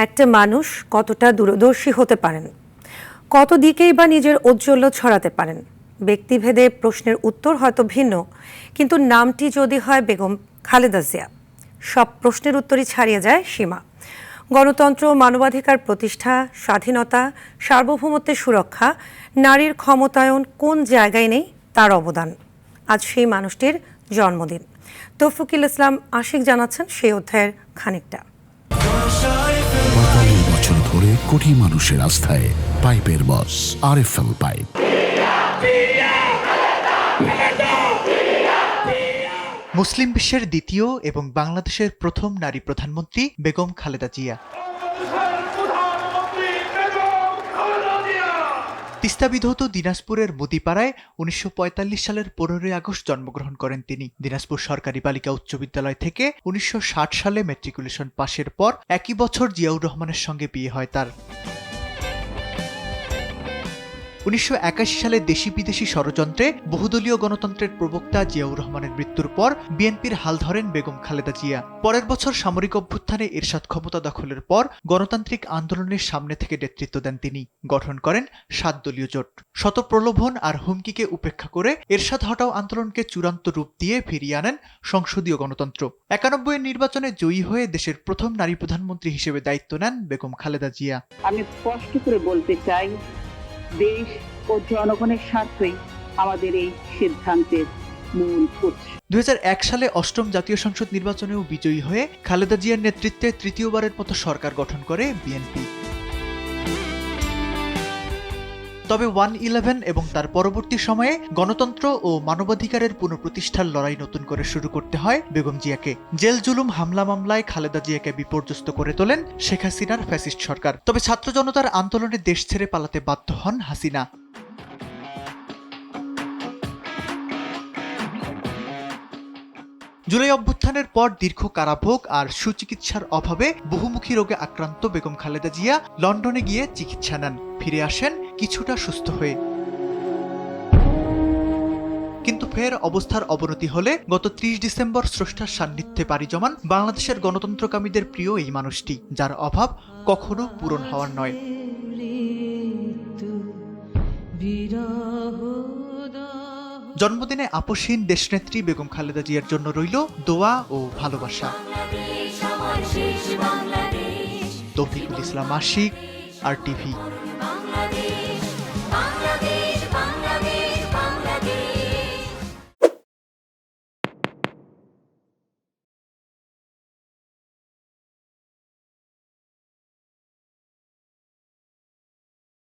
একটা মানুষ কতটা দূরদর্শী হতে পারেন, কত দিকেই বা নিজের ঔজ্জ্বল্য ছড়াতে পারেন। ব্যক্তিভেদে প্রশ্নের উত্তর হয়তো ভিন্ন, কিন্তু নামটি যদি হয় বেগম খালেদা জিয়া, সব প্রশ্নের উত্তরই ছাড়িয়ে যায় সীমা। গণতন্ত্র, মানবাধিকার প্রতিষ্ঠা, স্বাধীনতা, সার্বভৌমত্বের সুরক্ষা, নারীর ক্ষমতায়ন কোন জায়গায় নেই তার অবদান। আজ সেই মানুষটির জন্মদিন। তৌফিকুল ইসলাম আশিক জানাচ্ছেন সেই অধ্যায়ের খানিকটা। ৪৫ বছর ধরে কোটি মানুষের আস্থায় পাইপের বস আরএফএল পাইপ। মুসলিম বিশ্বের দ্বিতীয় এবং বাংলাদেশের প্রথম নারী প্রধানমন্ত্রী বেগম খালেদা জিয়া। তিস্তা বিধৌত দিনাজপুরের মুদিপাড়ায় ১৯৪৫ সালের ১৫ই আগস্ট জন্মগ্রহণ করেন তিনি। দিনাজপুর সরকারি বালিকা উচ্চ বিদ্যালয় থেকে ১৯৬০ সালে ম্যাট্রিকুলেশন পাশের পর একই বছর জিয়াউর রহমানের সঙ্গে বিয়ে হয় তার। ১৯৮১ সালে দেশি বিদেশি ষড়যন্ত্রে বহুদলীয় গণতন্ত্রের প্রবক্তা জিয়াউর রহমানের মৃত্যুর পর বিএনপির হাল ধরেন বেগম খালেদা জিয়া। পরের বছর সামরিক অভ্যুত্থানে এরশাদ ক্ষমতা দখলের পর গণতান্ত্রিক আন্দোলনের সামনে থেকে নেতৃত্ব দেন তিনি। গঠন করেন ৭ দলীয় জোট। শত প্রলোভন আর হুমকিকে উপেক্ষা করে এরশাদ হটাও আন্দোলনকে চূড়ান্ত রূপ দিয়ে ফিরিয়ে আনেন সংসদীয় গণতন্ত্র। ৯১ নির্বাচনে জয়ী হয়ে দেশের প্রথম নারী প্রধানমন্ত্রী হিসেবে দায়িত্ব নেন বেগম খালেদা জিয়া। আমি স্পষ্ট করে বলতে চাই, দেশ ও জনগণের স্বার্থেই আমাদের এই সিদ্ধান্তের মূল উৎস। ২০০১ সালে অষ্টম জাতীয় সংসদ নির্বাচনেও বিজয়ী হয়ে খালেদা জিয়ার নেতৃত্বে তৃতীয়বারের মতো সরকার গঠন করে বিএনপি। তবে ১১ এবং তার পরবর্তী সময়ে গণতন্ত্র ও মানবাধিকারের পুনঃপ্রতিষ্ঠার লড়াই নতুন করে শুরু করতে হয় বেগম জিয়াকে। জেল জুলুম হামলা মামলায় খালেদা জিয়াকে বিপর্যস্ত করে তোলেন শেখ হাসিনার ফ্যাসিস্ট সরকার। তবে ছাত্র জনতার আন্দোলনে দেশ ছেড়ে পালাতে বাধ্য হন হাসিনা। জুলাই অভ্যুত্থানের পর দীর্ঘ কারাভোগ আর সুচিকিৎসার অভাবে বহুমুখী রোগে আক্রান্ত বেগম খালেদা জিয়া লন্ডনে গিয়ে চিকিৎসা নেন। ফিরে আসেন কিছুটা সুস্থ হয়ে, কিন্তু ফের অবস্থার অবনতি হলে গত ৩০ ডিসেম্বর স্রষ্টার সান্নিধ্যে পাড়ি জমান বাংলাদেশের গণতন্ত্রকামীদের প্রিয় এই মানুষটি, যার অভাব কখনো পূরণ হওয়ার নয়। জন্মদিনে আপসহীন দেশনেত্রী বেগম খালেদা জিয়ার জন্য রইল দোয়া ও ভালোবাসা। তৌফিকুল ইসলাম আশিক, RTV।